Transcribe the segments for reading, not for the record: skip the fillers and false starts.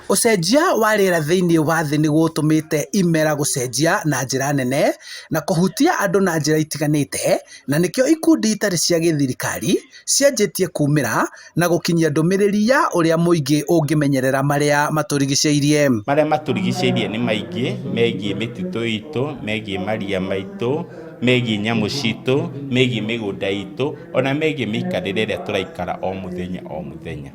Ucenjia wa rĩera thĩinĩ wa thĩ nĩguo ũtũmĩte imera gũcenjia na njĩra nene na kũhutia andũ na njĩra itiganĩte, na nĩkĩo ikundi itarĩ cia gĩthirikari cianjĩtie kumĩra na gũkinyia ndũmĩrĩri ya ũrĩa mũingĩ ũngĩmenyerera marĩa matũrigicĩirie. Marĩa matũrigicĩirie nĩ maingĩ, megiĩ mĩtitũ itũ, megiĩ maria maitũ, megiĩ nyamũ citũ, megiĩ mĩgũnda itũ, ona megiĩ mĩikarĩre ĩrĩa tũraikara o mũthenya o mũthenya.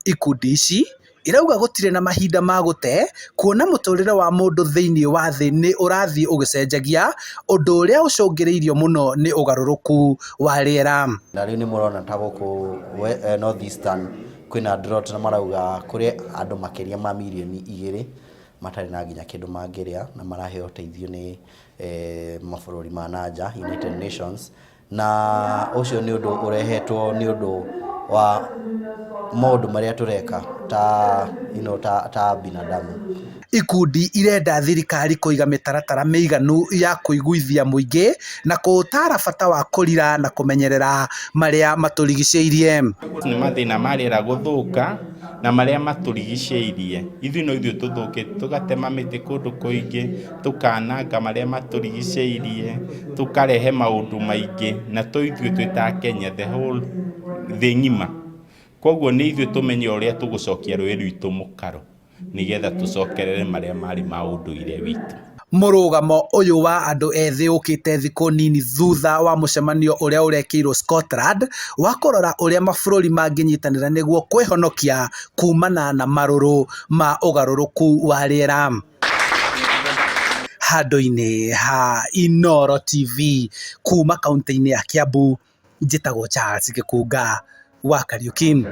Ikundi ici irauga gũtirĩ na mahinda ma gũte, kuona mũtũrĩre wa mũndũ thĩinĩ wa thĩ nĩ ũrathiĩ ũgĩcenjagia, ũndũ ũrĩa ũcũngĩrĩirio mũno nĩ ũgarũrũku wa rĩera. Na rĩu nĩ mũrona ta gũkũ North Eastern kwĩna drought, na marauga kũrĩ andũ makĩria ma mirioni 2 matarĩ na nginya kĩndũ mangĩrĩa, na maraheo ũteithio nĩ mabũrũri ma nanja, United Nations, na ũcio nĩ ũndũ ũrehetwo nĩ ũndũ wa maũndũ marĩa tũreka ta binadamu. Ikundi irenda thirikari kũiga mĩtaratara mĩiganu ya kũiguithia mũingĩ na kũũtara bata wa kũrira na kũmenyerera marĩa matũrigicĩirie. Nĩ mathĩna ma rĩera gũthũka na marĩa matũrigicĩirie. Ithuĩ no ithuĩ tũthũkĩtie, tũgatema mĩtĩ kũndũ kũingĩ, tũkananga marĩa matũrigicĩirie, tũkarehe maũndũ maingĩ, na ithuĩ twĩ ta Kenya, the whole thĩ ng'ima. Koguo nĩ ithuĩ tũmenye ũrĩa tũgũcokia rũĩ rwitũ mũkaro, nĩgetha tũcokerere marĩa marĩ ma ũndũire witũ. Mũrũgamo ũyũ wa andũ ethĩ ũkĩte thikũ nini thutha wa mũcemanio ũrĩa ũrekĩirwo Scotland wa kũrora ũrĩa mabũrũri mangĩnyitanĩra nĩguo kwĩhonokia kumana na marũrũ ma ũgarũrũku wa rĩera. Handũ-inĩ ha Inooro TV kuma kaunti-inĩ ya Kiambu, njĩtagwo Charles Gĩkunga wa Kariuki.